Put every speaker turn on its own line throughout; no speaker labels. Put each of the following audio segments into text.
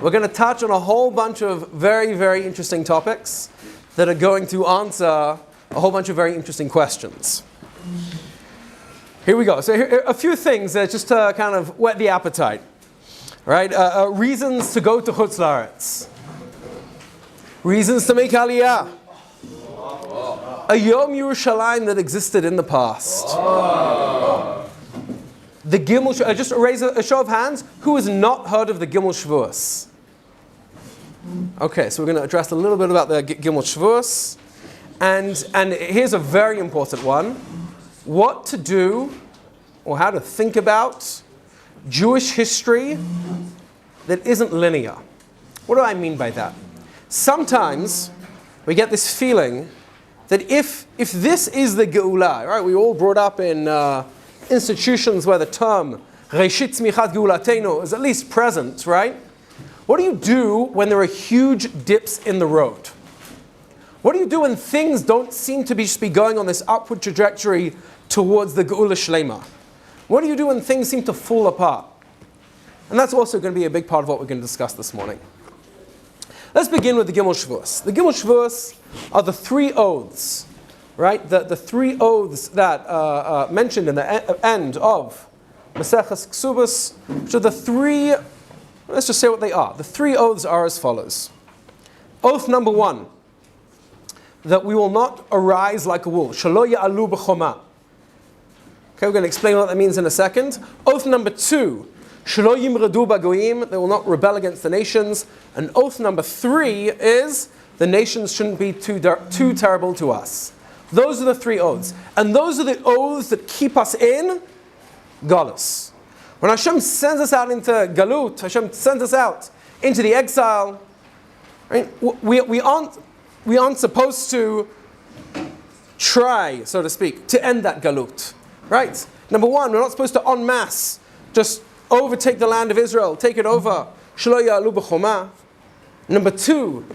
We're going to touch on a whole bunch of very, very interesting topics that are going to answer a whole bunch of very interesting questions. Here we go. So here, a few things just to kind of whet the appetite. Right? Reasons to go to Chutz La'aretz. Reasons to make Aliyah. A Yom Yerushalayim that existed in the past. The Gimel, just raise a show of hands. Who has not heard of the Gimel Shavuos? Okay, so we're going to address a little bit about the Gimel Shavuos. And here's a very important one. What to do, or how to think about, Jewish history that isn't linear. What do I mean by that? Sometimes we get this feeling that if this is the Geula, right? We all brought up in institutions where the term Reshit Tzmichat Geulatenu is at least present, right? What do you do when there are huge dips in the road? What do you do when things don't seem to be going on this upward trajectory towards the Geula Shlema? What do you do when things seem to fall apart? And that's also going to be a big part of what we're going to discuss this morning. Let's begin with the Gimel Shavuos. The Gimel Shavuos are the three oaths, right? The three oaths that mentioned in the end of Maseches Ksubos, which are the three, let's just say what they are. The three oaths are as follows. Oath number 1, that we will not arise like a wolf. Shelo ya'alu b'choma. Okay, we're going to explain what that means in a second. Oath number 2, Shelo yimradu b'goyim, they will not rebel against the nations. And oath number 3 is, the nations shouldn't be too terrible to us. Those are the three oaths. And those are the oaths that keep us in Galus. When Hashem sends us out into Galut, Hashem sends us out into the exile, right? We aren't supposed to try, so to speak, to end that Galut. Right? Number 1, we're not supposed to en masse just overtake the land of Israel, take it over. Shelo ya'alu b'choma. Number 2,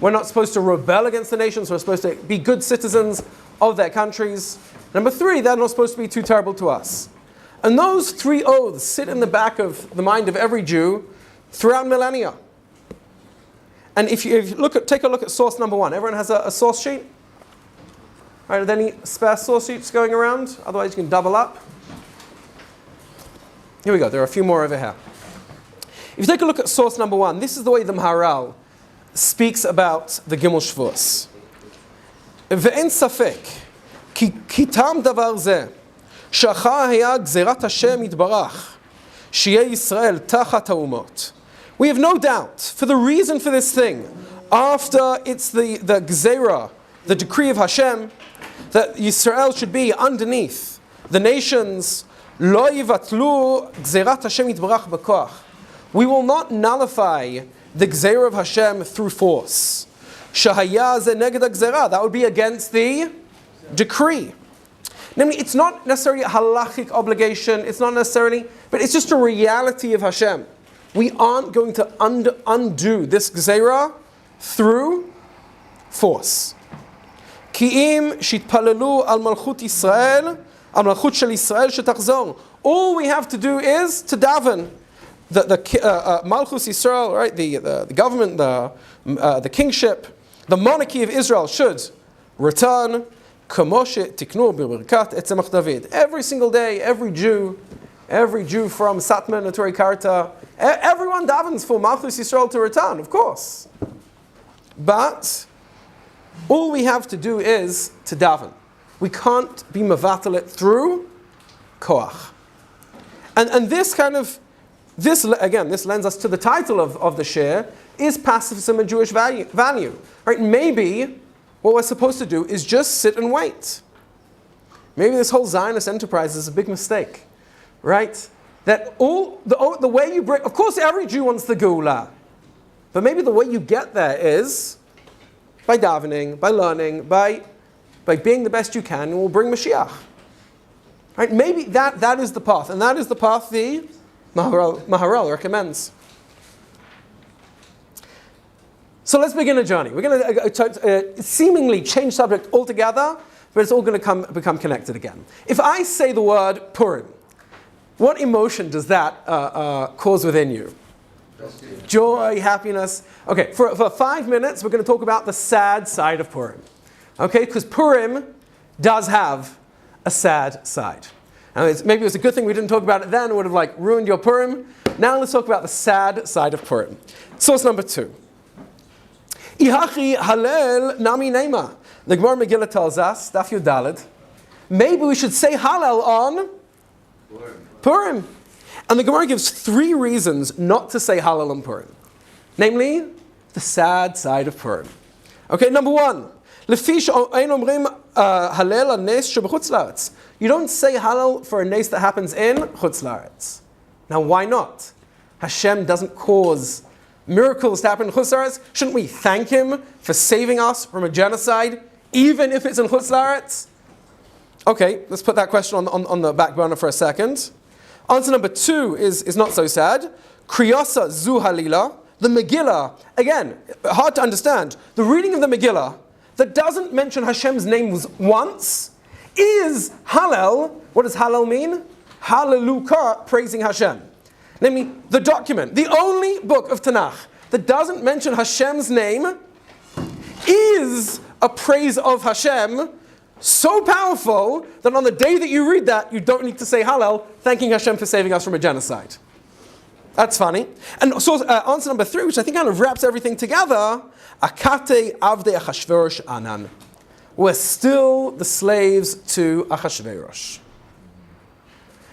we're not supposed to rebel against the nations, we're supposed to be good citizens of their countries. Number 3, they're not supposed to be too terrible to us. And those three oaths sit in the back of the mind of every Jew throughout millennia. And if you take a look at source number 1, everyone has a source sheet? Right, are there any spare source sheets going around? Otherwise you can double up. Here we go, there are a few more over here. If you take a look at source number 1, this is the way the Maharal speaks about the Gimel Shavuos. Ve'en safek, ki tam davar zeh, she'achar haya gzerat Hashem yitbarach, sheyeh Yisrael tachat ha'umot. We have no doubt, for the reason for this thing, after it's the gzera, the decree of Hashem, that Yisrael should be underneath the nations, lo yivatlu gzerat Hashem yitbarach b'koach. We will not nullify the gzera of Hashem through force. Shahaya ze neged gzera. That would be against the decree. Namely, it's not necessarily a halachic obligation. It's not necessarily, but it's just a reality of Hashem. We aren't going to undo this gzera through force. Ki'im shitpalelu al malchut Yisrael, al malchut shel Yisrael shetachzor. All we have to do is to daven. The Malchus Yisrael, right? The government, the kingship, the monarchy of Israel should return. Kamoshe tiknu b'berkat etzemach David. Every single day, every Jew from Satmar to Torei Karta, everyone davens for Malchus Yisrael to return, of course. But all we have to do is to daven. We can't be mevatel it through koach. And this kind of this lends us to the title of the shiur, is pacifism a Jewish value? Right? Maybe what we're supposed to do is just sit and wait. Maybe this whole Zionist enterprise is a big mistake. Right? That the way you bring, of course every Jew wants the Geula, but maybe the way you get there is by davening, by learning, by being the best you can, and will bring Mashiach. Right? Maybe that is the path, and that is the path the Maharal recommends. So let's begin a journey. We're going to seemingly change subject altogether, but it's all going to become connected again. If I say the word Purim, what emotion does that cause within you? Joy, happiness. Okay, for 5 minutes, we're going to talk about the sad side of Purim. Okay, because Purim does have a sad side. And maybe it was a good thing we didn't talk about it then. It would have ruined your Purim. Now let's talk about the sad side of Purim. Source number 2. Ihachi Halel Nami Neima. The Gemara Megillah tells us, Daf Yud Daled, maybe we should say Hallel on Purim. And the Gemara gives 3 reasons not to say Hallel on Purim. Namely, the sad side of Purim. Okay, number 1. You don't say Hallel for a nes that happens in Chutz La'aretz. Now, why not? Hashem doesn't cause miracles to happen in Chutz La'aretz. Shouldn't we thank Him for saving us from a genocide, even if it's in Chutz La'aretz? Okay, let's put that question on the back burner for a second. Answer number 2 is not so sad. Kriyasa zu halila. The Megillah, again, hard to understand. The reading of the Megillah that doesn't mention Hashem's name once is Hallel. What does Hallel mean? Hallelujah, praising Hashem. Namely, the document, the only book of Tanakh that doesn't mention Hashem's name is a praise of Hashem so powerful that on the day that you read that, you don't need to say Hallel, thanking Hashem for saving us from a genocide. That's funny. And so answer number 3, which I think kind of wraps everything together, Akate Avdei Achashverosh Anan. We're still the slaves to Achashverosh.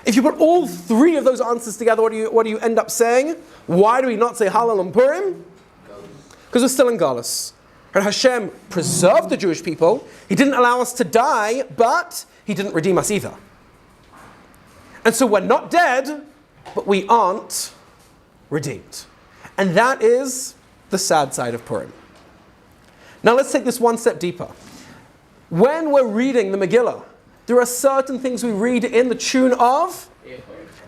If you put all 3 of those answers together, what do you end up saying? Why do we not say Hallel on Purim? Because we're still in Galus. And Hashem preserved the Jewish people. He didn't allow us to die, but He didn't redeem us either. And so we're not dead, but we aren't redeemed. And that is the sad side of Purim. Now let's take this one step deeper. When we're reading the Megillah, there are certain things we read in the tune of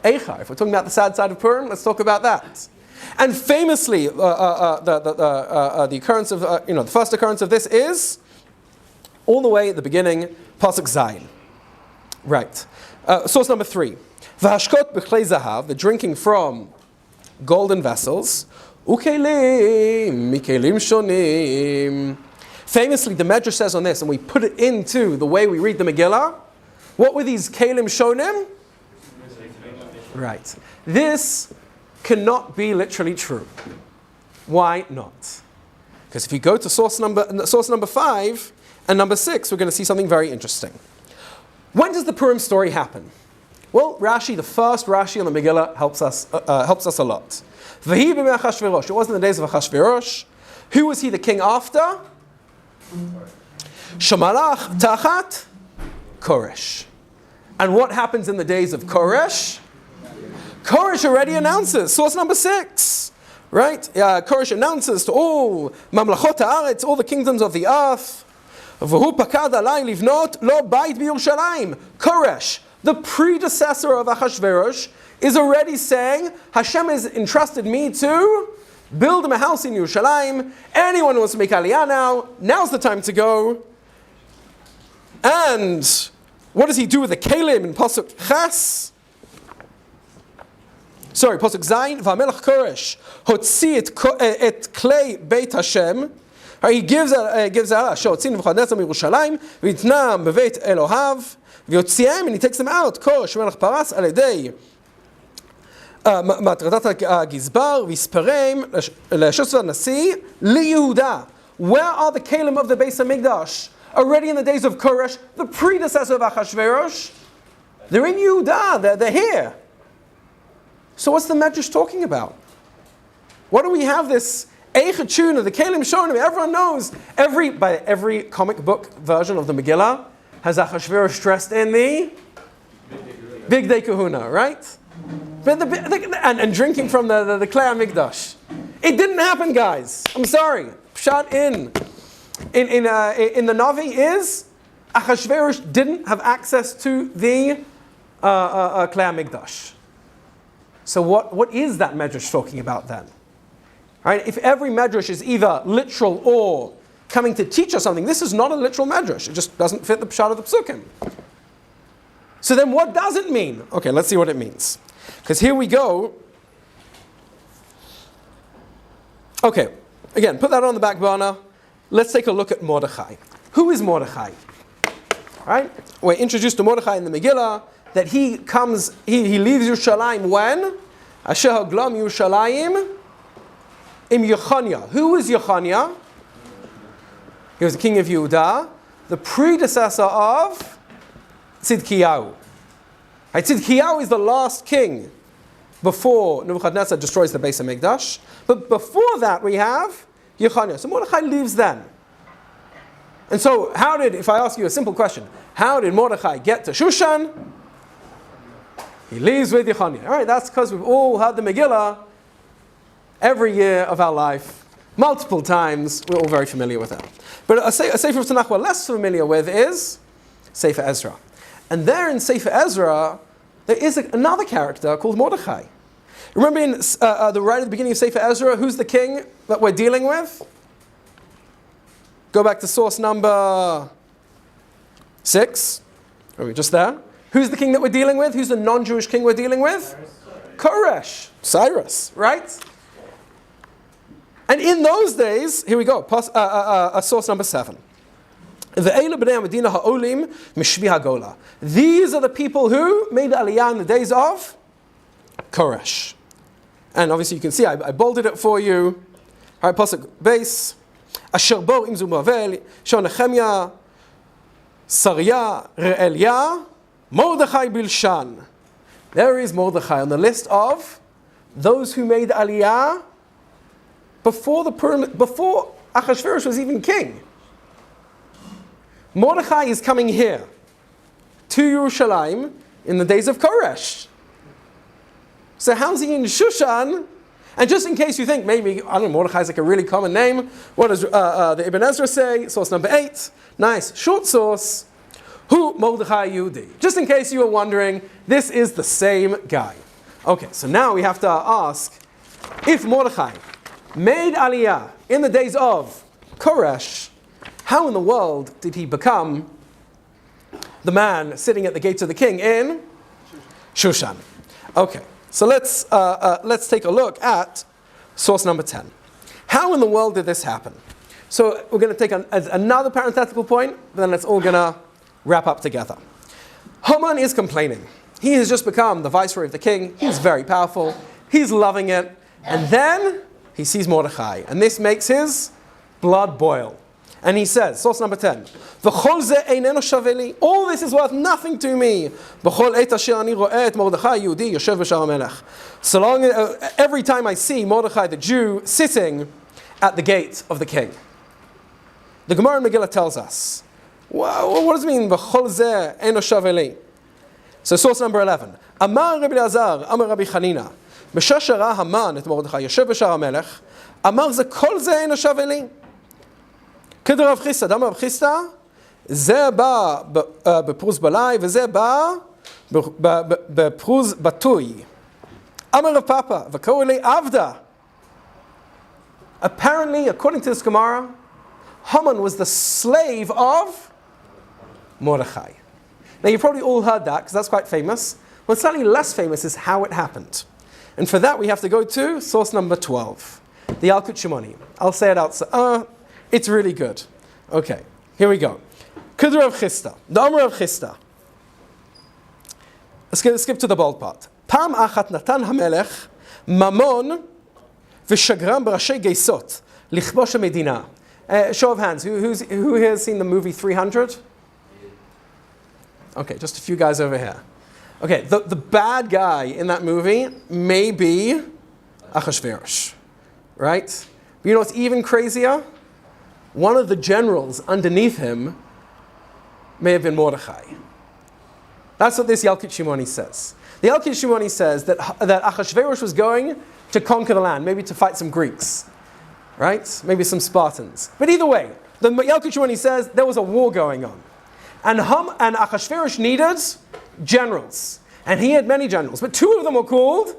Eicha. If we're talking about the sad side of Purim, let's talk about that. And famously, the occurrence of the first occurrence of this is all the way at the beginning, Pasuk Zayin. Right. Source number 3. V'hashkot b'chlei zahav, the drinking from golden vessels. Ukelim mikelim shonim. Famously, the Medrash says on this, and we put it into the way we read the Megillah. What were these kelim shonim? Right. This cannot be literally true. Why not? Because if you go to source number 5 and number 6, we're going to see something very interesting. When does the Purim story happen? Well, Rashi, the first Rashi on the Megillah, helps us a lot. V'hi b'mei Achashverosh. It was in the days of Achashverosh. Who was he the king after? Shamalach tachat Koresh. And what happens in the days of Koresh? Koresh already announces, source number 6, right? Koresh announces to all mamlachot haaretz, all the kingdoms of the earth, v'hu pakad alai livnot lo bait b'Yerushalayim. Koresh, the predecessor of Achashverosh, is already saying, Hashem has entrusted me to build him a house in Yerushalayim. Anyone who wants to make aliyah now's the time to go. And what does he do with the kelim in Pasuk Ches? Pasuk Zayin, V'amelech Koresh hotzi et klei beit Hashem. He gives out, she'otzin v'chadetzam Yerushalayim, v'itnam b'veit Elohav, v'yotzihem, and he takes them out. Koresh melech paras al edei matradat ha'gizbar, v'isperem le'shosva nasi liYehuda. Where are the kelim of the Beis HaMikdash? Already in the days of Koresh, the predecessor of Achashverosh, they're in Yehuda, they're here. So what's the Medrash talking about? Why do we have this Eichetuna, the Kelim Shonim? Everyone knows, every comic book version of the Megillah has Achashverosh dressed in the Big Day Kahuna, right? And drinking from the Klei HaMikdash. It didn't happen, guys. I'm sorry. Pshat in the Navi is Achashverosh didn't have access to the Klei HaMikdash. So what is that Medrash talking about then? Right? If every Medrash is either literal or coming to teach us something, this is not a literal Medrash. It just doesn't fit the pshat of the psukim. So then what does it mean? Okay, let's see what it means. Because here we go. Okay, again, put that on the back burner. Let's take a look at Mordechai. Who is Mordechai? Right? We're introduced to Mordechai in the Megillah, that he leaves Yerushalayim when? Asher haglam Yerushalayim im Yechoniah. Who was Yechoniah? He was the king of Yehuda, the predecessor of Tzidkiyahu. Right? Tzidkiyahu is the last king before Nebuchadnezzar destroys the Beis HaMikdash. But before that we have Yechoniah. So Mordechai leaves then. And so if I ask you a simple question, how did Mordechai get to Shushan? He leaves with Yechoniah. All right, that's because we've all heard the Megillah every year of our life, multiple times. We're all very familiar with that. But a Sefer of Tanakh we're less familiar with is Sefer Ezra. And there in Sefer Ezra, there is another character called Mordechai. Remember in right at the beginning of Sefer Ezra, who's the king that we're dealing with? Go back to source number 6. Are we just there? Who's the king that we're dealing with? Who's the non-Jewish king we're dealing with? Koresh. Cyrus, right? And in those days, here we go, source number 7. These are the people who made Aliyah in the days of Koresh. And obviously you can see, I bolded it for you. All right, pasuk base. Asher bo im Zerubbabel, Shon Nehemiah, Sarya, Re'elia, Mordechai Bilshan. There is Mordechai on the list of those who made Aliyah before Achashverosh was even king. Mordechai is coming here to Yerushalayim in the days of Koresh. So how's he in Shushan? And just in case you think maybe, I don't know, Mordechai is like a really common name, what does the Ibn Ezra say? Source number 8. Nice, short source. Who Mordechai Yehudi? Just in case you were wondering, this is the same guy. Okay, so now we have to ask, if Mordechai made Aliyah in the days of Koresh, how in the world did he become the man sitting at the gates of the king in Shushan? Okay, so let's take a look at source number 10. How in the world did this happen? So we're going to take another parenthetical point, then it's all going to wrap up together. Haman is complaining. He has just become the viceroy of the king. He's very powerful. He's loving it. And then he sees Mordechai. And this makes his blood boil. And he says, source number 10, all this is worth nothing to me. So long, every time I see Mordechai the Jew sitting at the gate of the king. The Gemara in Megillah tells us, what does it mean? So source number 11. Amar Rabbi Elazar, Amar Rabbi Chanina, בשעה שראה המן את מרדכי יושב בשער המלך, אמר זה כל זה אינו שווה לי. כדרב חיסדא, דאמר רב חיסדא, זה בא בפרוז בלאי וזה בא בפרוז בטוי. אמר רב פאפא, וקראו לי עבדה. Apparently, according to this Gemara, Haman was the slave of Mordechai. Now you've probably all heard that because that's quite famous. What's slightly less famous is how it happened. And for that we have to go to source number 12, the Yalkut Shimoni. I'll say it out. It's really good. Okay, here we go. Kedra of Chista, the Amr of Chista. Let's skip to the bold part. Pam achat natan hamelech mamon v'shagram b'rashei geisot lichbosh medina. Show of hands. Who here has seen the movie 300? Okay, just a few guys over here. Okay, the bad guy in that movie may be Achashverosh, right? But you know what's even crazier? One of the generals underneath him may have been Mordechai. That's what this Yalkut Shimoni says. The Yalkut Shimoni says that Achashverosh was going to conquer the land, maybe to fight some Greeks, right? Maybe some Spartans. But either way, the Yalkut Shimoni says there was a war going on. And Achashverosh needed generals. And he had many generals. But two of them were called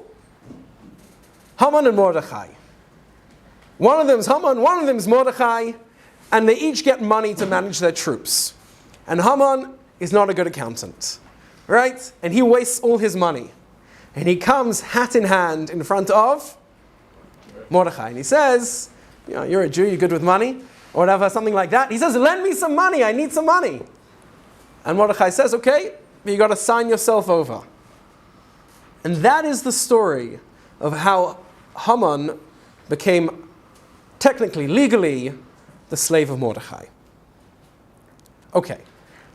Haman and Mordechai. One of them is Haman, one of them is Mordechai. And they each get money to manage their troops. And Haman is not a good accountant. Right? And he wastes all his money. And he comes hat in hand in front of Mordechai. And he says, you're a Jew, you're good with money, or whatever, something like that. He says, lend me some money, I need some money. And Mordechai says, okay, but you got to sign yourself over. And that is the story of how Haman became technically, legally, the slave of Mordechai. Okay,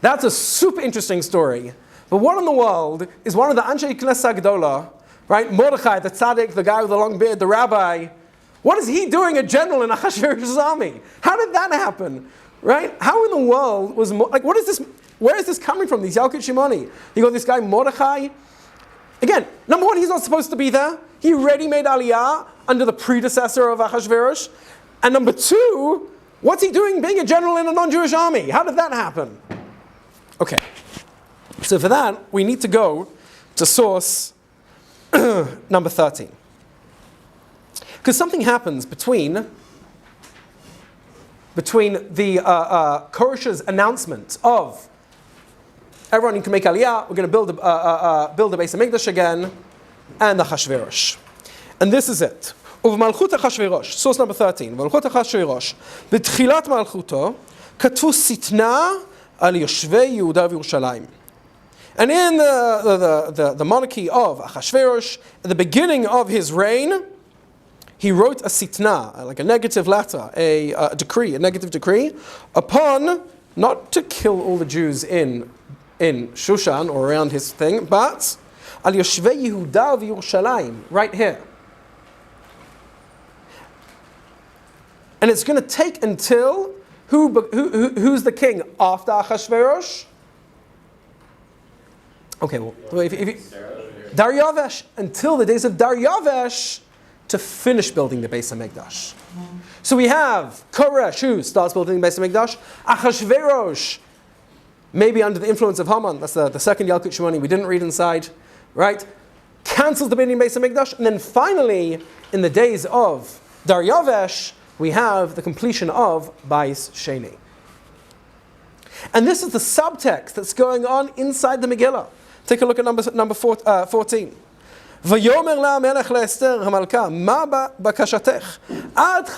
that's a super interesting story. But what in the world is one of the Anshe Knesset Gdola, right? Mordechai, the tzaddik, the guy with the long beard, the rabbi. What is he doing, a general in Achashverosh's army? How did that happen, right? How in the world was, what is this, where is this coming from, these Yalkut Shimoni? You got this guy Mordechai. Again, number one, he's not supposed to be there. He already made Aliyah under the predecessor of Achashverosh. And number two, what's he doing being a general in a non-Jewish army? How did that happen? Okay, so for that, we need to go to source number 13. Because something happens between the Koresh's announcement of everyone can make Aliyah, we're going to build a Beis HaMikdash again, and the Achashverosh. And this is it. ובמלכות אחשוורוש, source number 13, במלכות אחשוורוש, בתחילת מלכותו, כתבו שטנה על יושבי יהודה וירושלים. And in the monarchy of Achashverosh, at the beginning of his reign, he wrote a sitna, like a negative letter, a decree, a negative decree, upon, not to kill all the Jews in Shushan or around his thing, but al yoshvei Yehuda v'Yerushalayim, right here. And it's going to take until, who's the king after Achashverosh? Okay, well, Daryavesh, until the days of Daryavesh, to finish building the Beis HaMikdash. So we have Koresh, who starts building the Beis HaMikdash, Achashverosh, maybe under the influence of Haman, that's the second Yalkut Shimoni we didn't read inside, right? Cancels the building of Beis HaMikdash, and then finally, in the days of Daryavesh, we have the completion of Bais Sheni. And this is the subtext that's going on inside the Megillah. Take a look at number 14. ויאמר לה המלך לאסתר המלכה, מה בקשתך? עד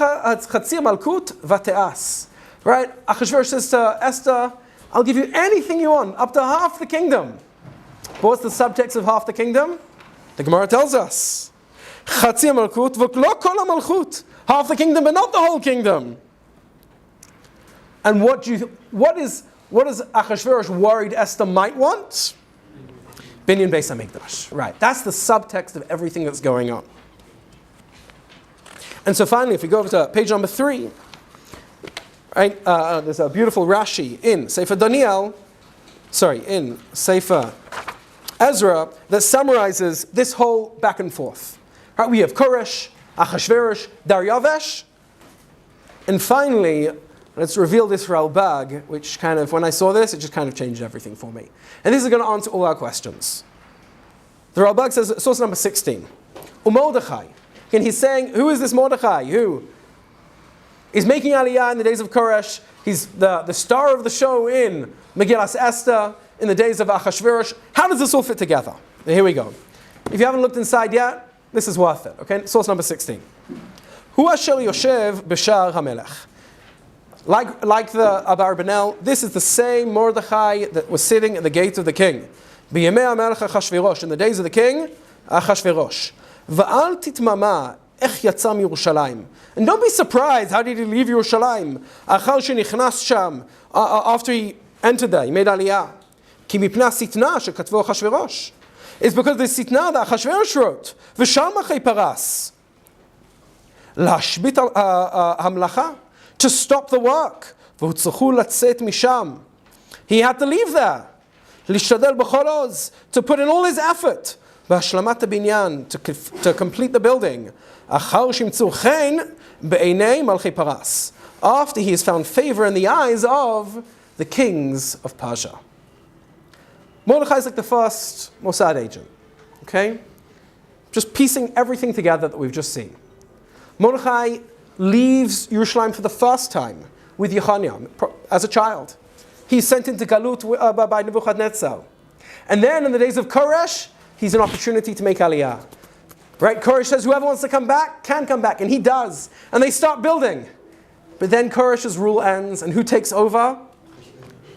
חצי מלכות ותעש. Right? Achashverosh says to Esther, I'll give you anything you want, up to half the kingdom. But what's the subtext of half the kingdom? The Gemara tells us. חצי המלכות ולא כל המלכות. Half the kingdom, but not the whole kingdom. And what is Achashverosh worried Esther might want? Binny and Beis HaMikdash. Right. That's the subtext of everything that's going on. And so finally, if we go over to page number 3, right, there's a beautiful Rashi in Sefer Ezra that summarizes this whole back and forth. Right, we have Koresh, Achashverosh, Daryavesh, and finally, let's reveal this Ralbag, which kind of, when I saw this, it just kind of changed everything for me. And this is going to answer all our questions. The Ralbag says, source number 16, Mordechai. And he's saying, who is this Mordechai? Who is making Aliyah in the days of Koresh? He's the star of the show in Megillas Esther, in the days of Achashverosh. How does this all fit together? Here we go. If you haven't looked inside yet, this is worth it. Okay, source number 16. Hu asher yoshev b'shar hamelech. Like the Abarbanel, this is the same Mordechai that was sitting at the gate of the king. B'yemei hamelech Achashverosh, in the days of the king, Achashverosh. V'al titmama ech yatsa miYerushalayim. And don't be surprised, how did he leave Yerushalayim? Achar shenichnas sham, after he entered there, he made Aliyah. Ki mipnei sitna shekatvo Achashverosh. It's because the sitna that Achashverosh wrote. V'sham achei paras. Lashbit hamlacha. To stop the work. V'hutzchu latzet misham. He had to leave there. Lishtadel b'chol oz. To put in all his effort. V'hashalamat binyan. To complete the building. Achar shimtzu chen be'einei malchei paras. After he has found favor in the eyes of the kings of Persia. Mordechai is like the first Mossad agent. Okay? Just piecing everything together that we've just seen. Mordechai leaves Yerushalayim for the first time with Yechaniah as a child. He's sent into Galut by Nebuchadnezzar. And then in the days of Koresh, he's an opportunity to make Aliyah. Right? Koresh says whoever wants to come back can come back, and he does. And they start building. But then Koresh's rule ends, and who takes over?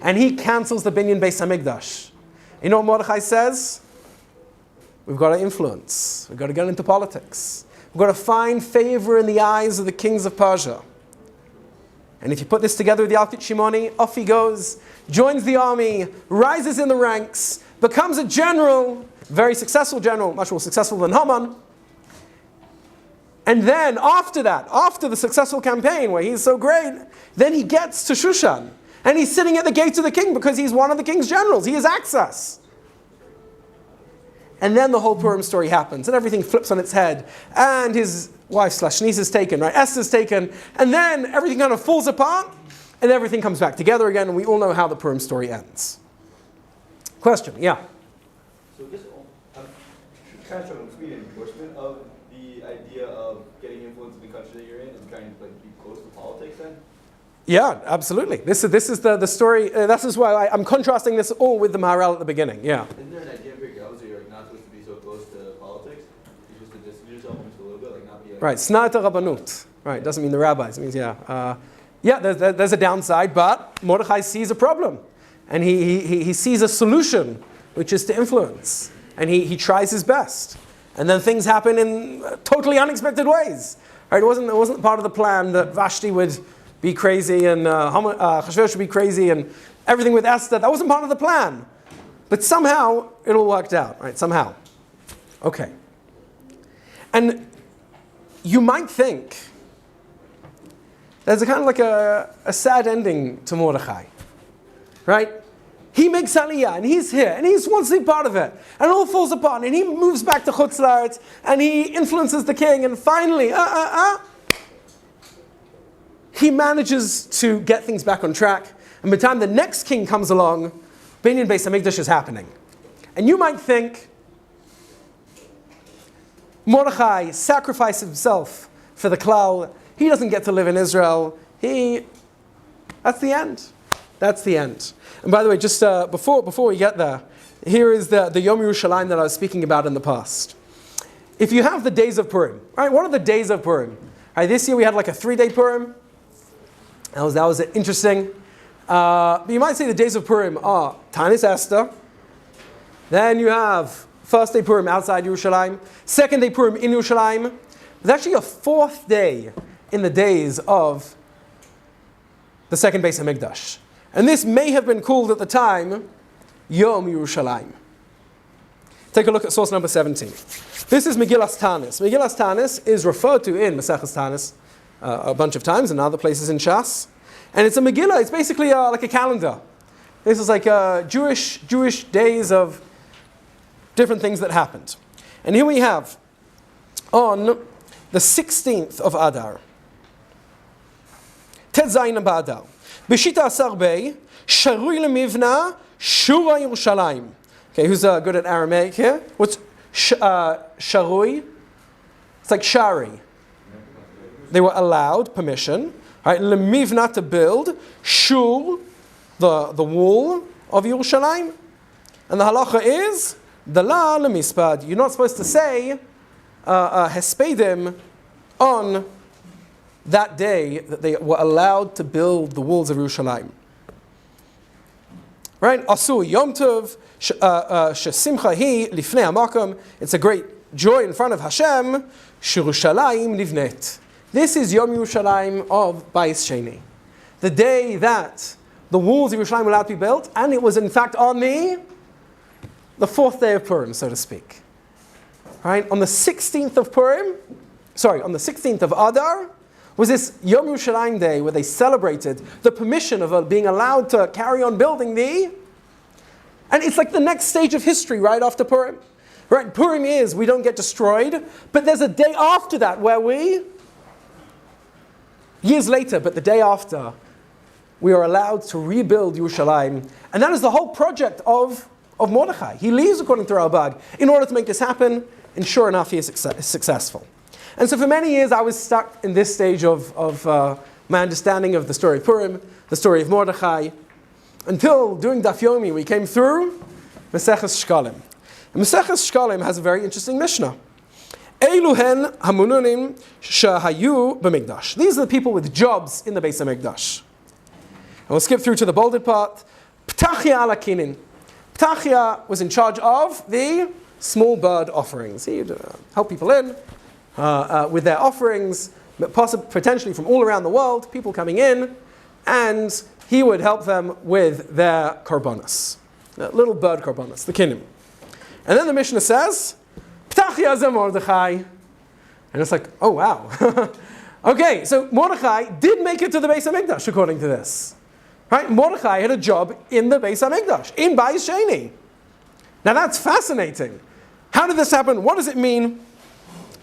And he cancels the Binyan Beis HaMikdash. You know what Mordechai says? We've got to influence. We've got to get into politics. We've got to find favor in the eyes of the kings of Persia. And if you put this together with Yalkut Shimoni, off he goes, joins the army, rises in the ranks, becomes a general, very successful general, much more successful than Haman. And then after that, after the successful campaign where he's so great, then he gets to Shushan. And he's sitting at the gates of the king because he's one of the king's generals. He has access. And then the whole Purim story happens, and everything flips on its head. And his wife/niece is taken, right? Esther's taken. And then everything kind of falls apart, and everything comes back together again, and we all know how the Purim story ends. Question, yeah?
So this kind of showing to be an endorsement of the idea of getting influence in the country that you're in and trying to be close to politics then?
Yeah, absolutely. This is the story. This is why I'm contrasting this all with the Maharal at the beginning. Yeah.
Isn't there an idea of your goals that you're not supposed to be so close to politics? You're supposed to distance yourself from it a little bit, not be
right. Sna'at Rabbanut. Right. Doesn't mean the rabbis. It means there's a downside, but Mordechai sees a problem, and he sees a solution, which is to influence, and he tries his best, and then things happen in totally unexpected ways. Right. It wasn't part of the plan that Vashti would be crazy and Achashverosh would be crazy and everything with Esther. That wasn't part of the plan. But somehow it all worked out, right? Somehow. Okay. And you might think there's a kind of like a sad ending to Mordechai, right? He makes Aliyah and he's here and he wants to be part of it. And it all falls apart and he moves back to Chutz La'aretz and he influences the king and finally, he manages to get things back on track. And by the time the next king comes along, Binyan Beis HaMikdash is happening. And you might think, Mordechai sacrificed himself for the Klal. He doesn't get to live in Israel. That's the end. That's the end. And by the way, just before we get there, here is the Yom Yerushalayim that I was speaking about in the past. If you have the days of Purim, right? What are the days of Purim? Right, this year we had like a 3-day Purim. That was interesting. But you might say the days of Purim are Tanis Esther. Then you have first day Purim outside Yerushalayim. Second day Purim in Yerushalayim. There's actually a 4th day in the days of the second Beis HaMikdash. And this may have been called at the time Yom Yerushalayim. Take a look at source number 17. This is Megillas Tanis. Megillas Tanis is referred to in Maseches Tanis a bunch of times and other places in Shas. And it's a Megillah. It's basically like a calendar. This is like Jewish days of different things that happened. And here we have on the 16th of Adar. Tet Zayin Ba'adar. B'shita Asar Bey, Sharui Lemivna, Shura Yerushalayim. Okay, who's good at Aramaic here? What's Sharui? It's like Shari. They were allowed permission, right? Lemivna to build, Shur, the wall of Yerushalayim. And the halacha is, Dala lemispad. You're not supposed to say Hespedim on that day that they were allowed to build the walls of Yerushalayim. Right? Asu Yom Tov, Shesimcha hi lifnei hamakom. It's a great joy in front of Hashem. Shirushalayim nivnet. This is Yom Yerushalayim of Bayis Sheni. The day that the walls of Yerushalayim were allowed to be built, and it was in fact on the 4th day of Purim, so to speak. Right? On the 16th of Purim, on the 16th of Adar, was this Yom Yerushalayim day where they celebrated the permission of being allowed to carry on building and it's like the next stage of history right after Purim. Right? Purim is, we don't get destroyed, but there's a day after that where years later, but the day after, we are allowed to rebuild Yerushalayim. And that is the whole project of Mordechai. He leaves, according to Ralbag, in order to make this happen, and sure enough, he is successful. And so for many years, I was stuck in this stage of my understanding of the story of Purim, the story of Mordechai, until doing Daf Yomi, we came through Maseches Shkalim. And Maseches Shkalim has a very interesting Mishnah. Eluhen hamununim shahayu b'mikdash. These are the people with jobs in the Beis HaMikdash. And we'll skip through to the bolded part. Ptachia ala kinin. Ptachia was in charge of the small bird offerings. He'd help people in with their offerings, potentially from all around the world, people coming in, and he would help them with their korbanos, little bird korbanos, the kinim. And then the Mishnah says, Ptachia ze Mordechai. And it's like, oh wow. Okay, so Mordechai did make it to the Beis HaMikdash according to this. Right? Mordechai had a job in the Beis HaMikdash, in Bayis Sheni. Now that's fascinating. How did this happen? What does it mean?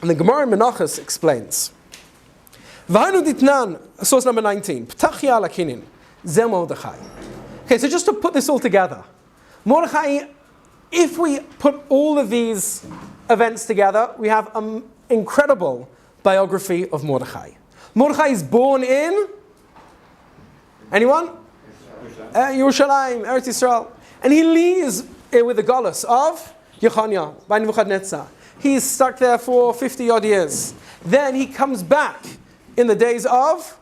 And the Gemara in Menachos explains. V'hainu ditnan, source number 19. Ptachia ala kinin, ze Mordechai. Okay, so just to put this all together. Mordechai, if we put all of these events together, we have an incredible biography of Mordechai. Mordechai is born in, anyone? Yerushalayim, Eretz Yisrael. And he leaves with the Golus of Yechania by Nebuchadnezzar. He's stuck there for 50 odd years. Then he comes back in the days of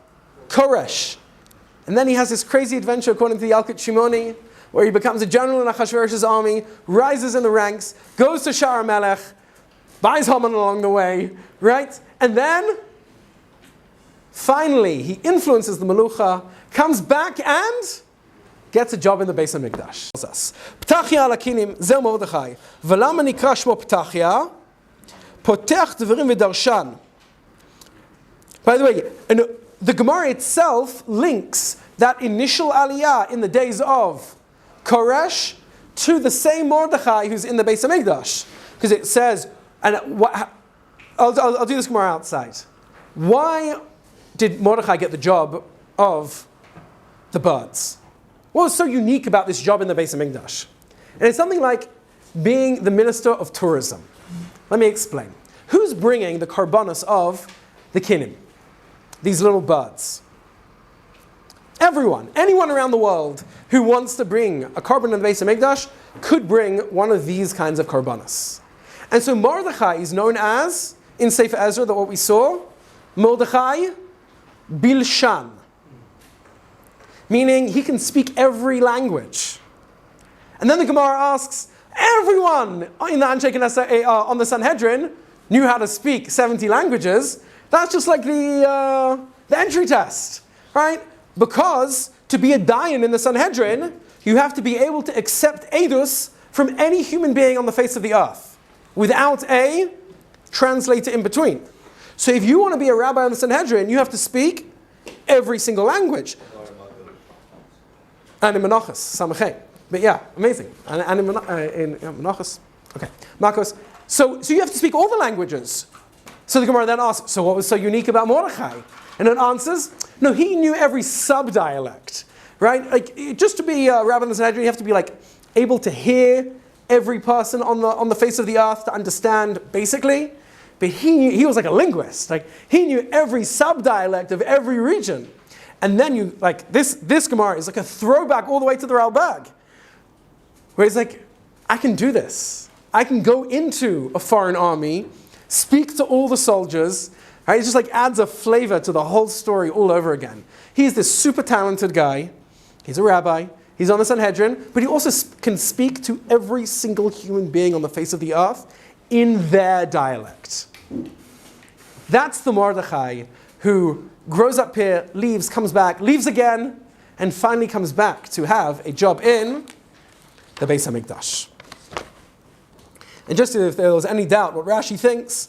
Koresh. And then he has this crazy adventure according to the Yalkut Shimoni, where he becomes a general in Achashverosh's army, rises in the ranks, goes to Shar Melech, buys Haman along the way, right? And then, finally, he influences the Melucha, comes back and gets a job in the Beis HaMikdash. Ptachia ala kinim, ze Mordechai. V'lama nikra shmo Ptachia, potech dvarim v'darshan. By the way, the Gemara itself links that initial aliyah in the days of Koresh to the same Mordechai who's in the Beis HaMikdash. Because it says, and I'll do this Gemara outside. Why did Mordechai get the job of the birds? What was so unique about this job in the Beis HaMikdash? And it's something like being the minister of tourism. Let me explain. Who's bringing the korbanos of the kinim? These little birds. Everyone, anyone around the world who wants to bring a korban in the Beis HaMikdash could bring one of these kinds of korbanos. And so Mordechai is known as, in Sefer Ezra, that what we saw, Mordechai Bilshan. Meaning he can speak every language. And then the Gemara asks, everyone in the Anshe Knesset on the Sanhedrin knew how to speak 70 languages. That's just like the entry test, right? Because to be a Dayan in the Sanhedrin, you have to be able to accept edus from any human being on the face of the earth, without a translator in between. So if you want to be a rabbi in the Sanhedrin, you have to speak every single language. And in Menachos, Samachay. But yeah, amazing. And in Menachos. Okay, Marcos. So you have to speak all the languages. So the Gemara then asks, so what was so unique about Mordechai? And it answers, no, he knew every sub-dialect, right? Like, just to be a rabbi in the Sanhedrin, you have to be like able to hear every person on the face of the earth to understand basically. But he was like a linguist. Like, he knew every sub-dialect of every region. And then you, like, this Gemara is like a throwback all the way to the Ralbag, where he's like, I can do this. I can go into a foreign army, speak to all the soldiers. Right? It just like adds a flavor to the whole story all over again. He's this super talented guy. He's a rabbi. He's on the Sanhedrin, but he also can speak to every single human being on the face of the earth in their dialect. That's the Mordechai who grows up here, leaves, comes back, leaves again, and finally comes back to have a job in the Beis HaMikdash. And just if there was any doubt what Rashi thinks,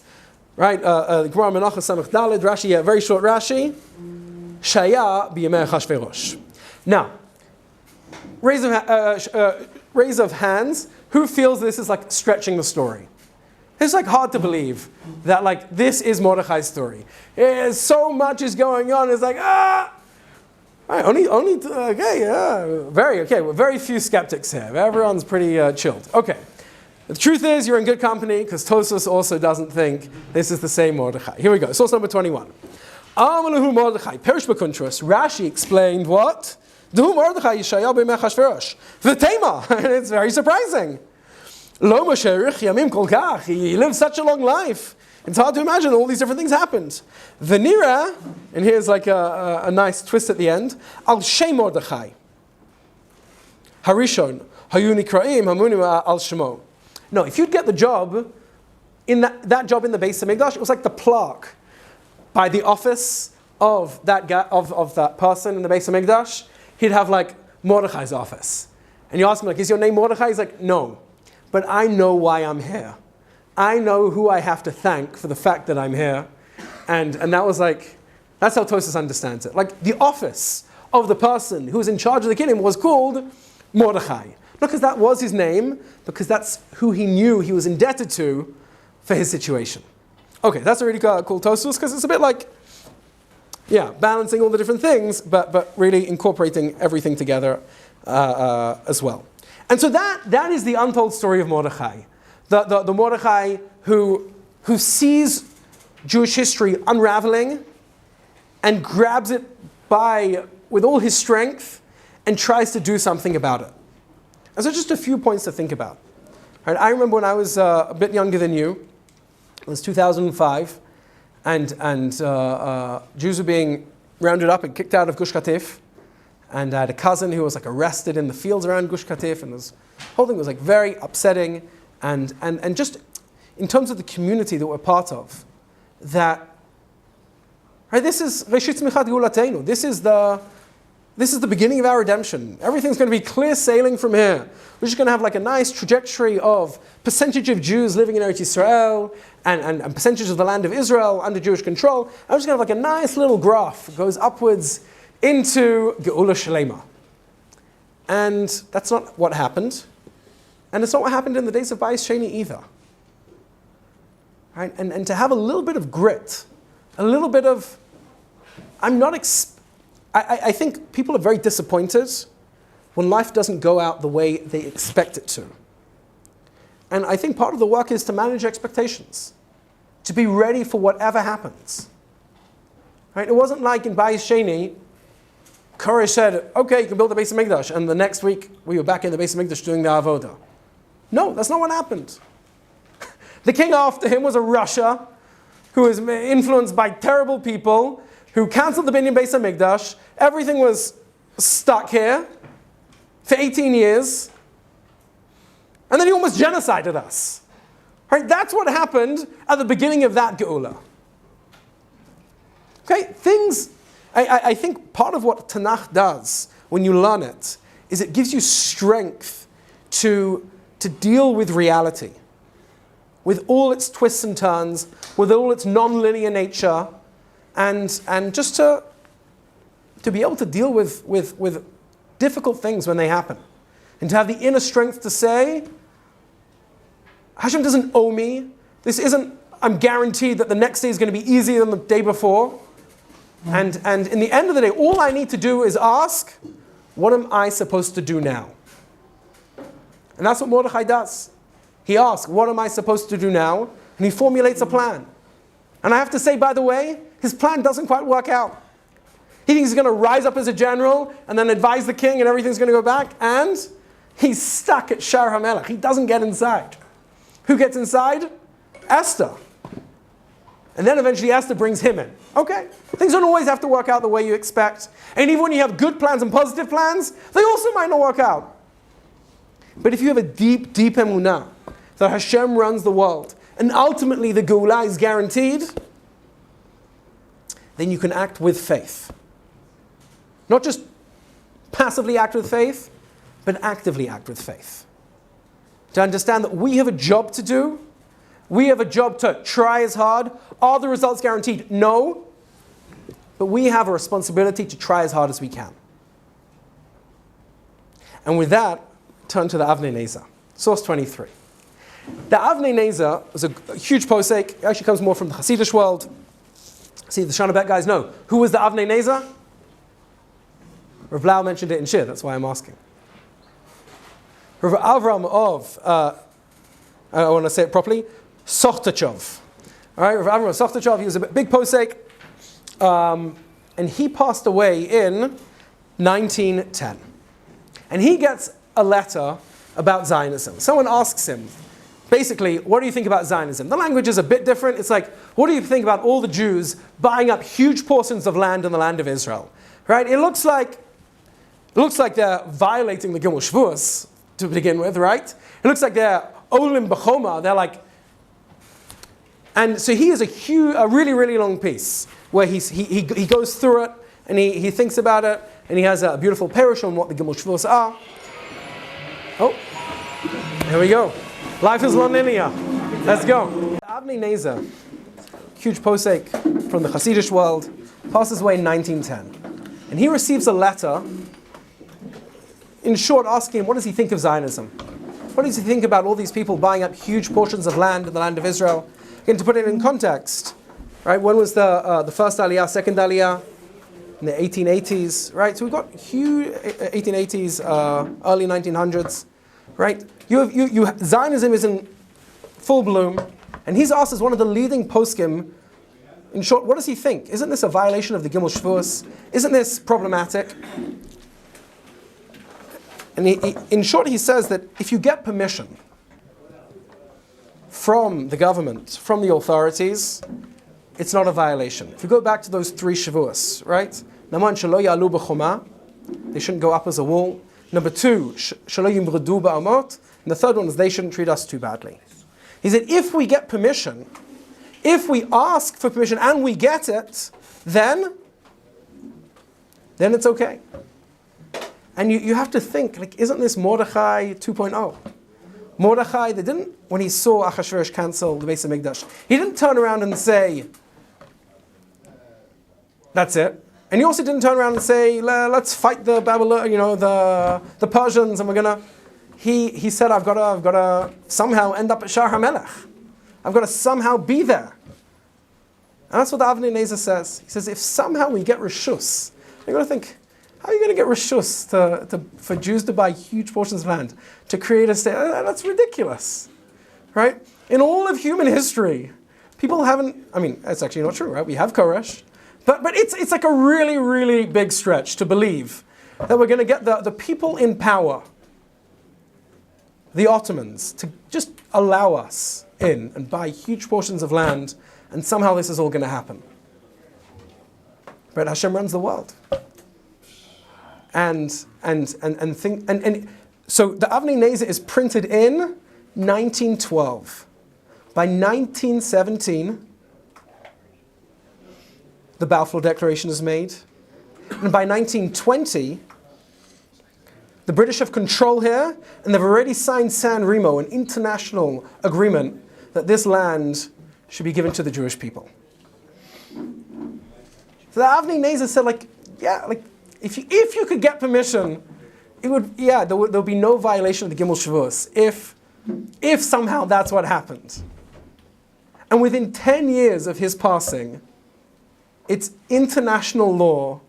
right? The Gemara Menachos Samach Daled, Rashi, a very short Rashi. Shaya b'yemei Achashverosh. Now, raise of hands. Who feels this is like stretching the story? It's like hard to believe that like this is Mordechai's story. So much is going on. It's like right, very okay. We're very few skeptics here. Everyone's pretty chilled. Okay. The truth is, you're in good company, because Tosfos also doesn't think this is the same Mordechai. Here we go, source number 21. Amalahu Mordechai, Perish B'Kuntros. Rashi explained what? Dehu Mordechai Yishayahu b'mei Achashverosh. V'tema, and it's very surprising. Lo masherich yamim kol kach. He lived such a long life. It's hard to imagine all these different things happened. Venira, and here's like a nice twist at the end, al shem Mordechai. Harishon, hayu nikraim hamunim al shemo. No, if you'd get the job, in that job in the Beis Hamikdash, it was like the plaque by the office of that guy, of that person in the Beis Hamikdash. He'd have like Mordechai's office. And you ask him, like, is your name Mordechai? He's like, no. But I know why I'm here. I know who I have to thank for the fact that I'm here. And that was like, that's how Tosfos understands it. Like the office of the person who was in charge of the kingdom was called Mordechai. Not because that was his name, because that's who he knew he was indebted to for his situation. Okay, that's a really cool Tosfos, because it's a bit like, balancing all the different things, but really incorporating everything together as well. And so that is the untold story of Mordechai. The Mordechai who sees Jewish history unraveling and grabs it with all his strength and tries to do something about it. And so just a few points to think about. Right, I remember when I was a bit younger than you, it was 2005, and Jews were being rounded up and kicked out of Gush Katif. And I had a cousin who was like arrested in the fields around Gush Katif, and the whole thing was like very upsetting. And just in terms of the community that we're part of, that right, this is Reshit Tzmichat Geulatenu. This is the beginning of our redemption. Everything's going to be clear sailing from here. We're just going to have like a nice trajectory of percentage of Jews living in Eretz Yisrael and percentage of the land of Israel under Jewish control. I'm just going to have like a nice little graph that goes upwards into Geula Shalema. And that's not what happened. And it's not what happened in the days of Bayis Sheni either. Right? And to have a little bit of grit, a little bit of, I think people are very disappointed when life doesn't go out the way they expect it to. And I think part of the work is to manage expectations, to be ready for whatever happens. Right? It wasn't like in Bayis Sheni, Koresh said, okay, you can build the Beis Hamikdash, and the next week we were back in the Beis Hamikdash doing the Avodah. No, that's not what happened. The king after him was a Russia who was influenced by terrible people who cancelled the Binny Beis Hamikdash. Everything was stuck here for 18 years. And then he almost genocided us. Right? That's what happened at the beginning of that Geula. Okay, I think part of what Tanakh does when you learn it is it gives you strength to deal with reality, with all its twists and turns, with all its non-linear nature, and just to be able to deal with difficult things when they happen. And to have the inner strength to say, Hashem doesn't owe me. This isn't, I'm guaranteed that the next day is going to be easier than the day before. And in the end of the day, all I need to do is ask, what am I supposed to do now? And that's what Mordechai does. He asks, what am I supposed to do now? And he formulates a plan. And I have to say, by the way, his plan doesn't quite work out. He thinks he's going to rise up as a general and then advise the king and everything's going to go back. And he's stuck at Shar HaMelech. He doesn't get inside. Who gets inside? Esther. And then eventually Esther brings him in. Okay, things don't always have to work out the way you expect. And even when you have good plans and positive plans, they also might not work out. But if you have a deep, deep emunah that Hashem runs the world, and ultimately the Geulah is guaranteed, then you can act with faith. Not just passively act with faith, but actively act with faith. To understand that we have a job to do, we have a job to try as hard. Are the results guaranteed? No. But we have a responsibility to try as hard as we can. And with that, turn to the Avnei Nezer. Source 23. The Avnei Nezer was a huge posek. It actually comes more from the Hasidic world. See, the Shana Bet guys know. Who was the Avnei Nezer? Rav Lau mentioned it in Shiur, that's why I'm asking. Rav Avram of, I want to say it properly, Sochtachov. All right, Rav Avram of Sochtachov, he was a big posek, and he passed away in 1910. And he gets a letter about Zionism. Someone asks him, basically, what do you think about Zionism? The language is a bit different. It's like, what do you think about all the Jews buying up huge portions of land in the land of Israel? Right? It looks like they're violating the Gimel Shavuos to begin with, right? It looks like they're Olim B'choma. They're like, and so he has a really, really long piece where he goes through it and he thinks about it, and he has a beautiful parush on what the Gimel Shavuos are. Oh, there we go. Life is not linear. Let's go. Avnei Nezer, huge posek from the Hasidic world, passes away in 1910. And he receives a letter, in short, asking him, what does he think of Zionism? What does he think about all these people buying up huge portions of land in the land of Israel? Again, to put it in context, right? When was the first Aliyah, second Aliyah? In the 1880s, right? So we've got huge 1880s, early 1900s, right? Zionism is in full bloom, and he's asked as one of the leading poskim. In short, what does he think? Isn't this a violation of the Gimel Shavuos? Isn't this problematic? And in short, he says that if you get permission from the government, from the authorities, it's not a violation. If you go back to those 3 Shavuos, right? Naman shelo ya'alu b'choma, they shouldn't go up as a wall. Number 2, shelo yimredu ba'amot. And the third one is they shouldn't treat us too badly. He said, if we get permission, if we ask for permission and we get it, then it's okay. And you have to think, like, isn't this Mordechai 2.0? Mordechai, when he saw Achashverosh cancel the Beis HaMikdash, he didn't turn around and say, that's it. And he also didn't turn around and say, let's fight the Babylon, the Persians, and we're gonna. He said, I've got to somehow end up at Shar HaMelech. I've got to somehow be there. And that's what the Avnei Nezer says. He says, if somehow we get Rishus, you've got to think, how are you going to get Rishus for Jews to buy huge portions of land, to create a state? That's ridiculous, right? In all of human history, people haven't, that's actually not true, right? We have Koresh, but it's like a really, really big stretch to believe that we're going to get the people in power, the Ottomans, to just allow us in and buy huge portions of land, and somehow this is all going to happen. But Hashem runs the world. And so the Avnei Nezer is printed in 1912. By 1917, the Balfour Declaration is made. And by 1920, the British have control here, and they've already signed San Remo, an international agreement that this land should be given to the Jewish people. So the Avnei Nezer said, if you could get permission, there would be no violation of the Gimel Shavuos if somehow that's what happened. And within 10 years of his passing, it's international law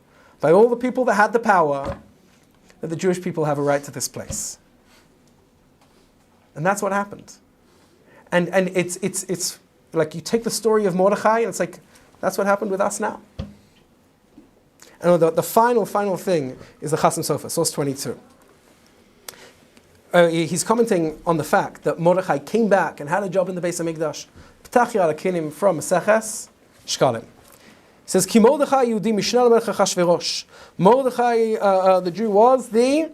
by all the people that had the power that the Jewish people have a right to this place. And that's what happened. And it's like you take the story of Mordechai, and it's like, that's what happened with us now. And the final thing is the Chasam Sofer, source 22. He's commenting on the fact that Mordechai came back and had a job in the Beis HaMikdash. P'tach Yad HaKinim from Maseches Shkalim. He says, Ki Mordechai Yehudi Mishnah Melech Achashverosh. Mordechai, the Jew, was the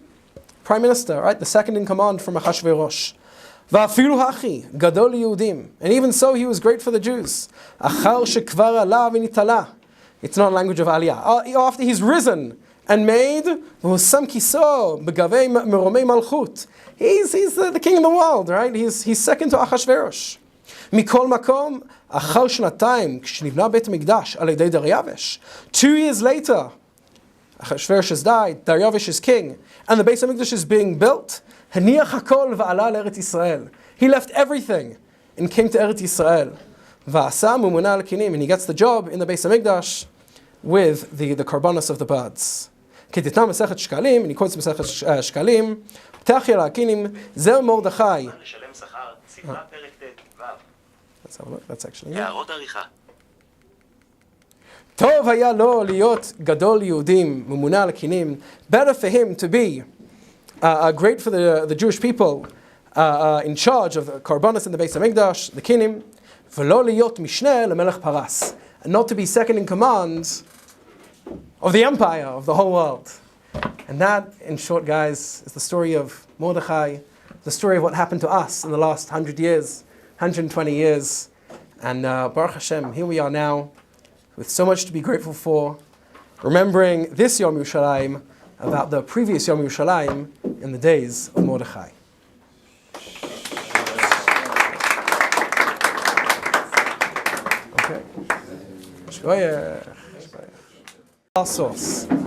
prime minister, right? The second in command from Achashverosh. Va'afilu hachi gadol Yehudim. And even so, he was great for the Jews. Achar shekvar ala v'nitala. It's not a language of Aliyah. After he's risen and made, v'husam kiso begavei meromei malchut. He's the king of the world, right? He's second to Achashverosh. Mikol makom, achar shnatayim, kshnivna bet mikdash al yedei Daryavesh. 2 years later, Achashverosh has died, Daryavesh is king, and the Beis HaMikdash is being built. Haniach hakol va'ala l'Eretz Yisrael. He left everything and came to Eretz Yisrael. Va'asa mumuna al-kinim, and he gets the job in the Beis HaMikdash with the korbanos of the birds. Ketitna Masechet Shkalim, and he quotes Masechet Shkalim. P'tach Yad HaKinim, Zeh Mordechai. Let's have a look. That's actually Tov haya lo liot gadol Yehudim mumuna al-kinim. Better for him to be great for the Jewish people, in charge of the korbanos in the Beis Hamikdash, the kinim, v'lo liyot mishneh lemelech paras, and not to be second in command of the empire of the whole world. And that, in short, guys, is the story of Mordechai, the story of what happened to us in the last 100 years, 120 years. And Baruch Hashem, here we are now, with so much to be grateful for, remembering this Yom Yerushalayim about the previous Yom Yerushalayim in the days of Mordechai. Okay. Shkoyach. Our sauce. Okay.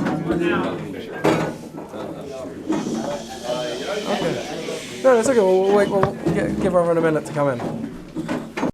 No, it's okay. We'll wait. We'll give everyone a minute to come in.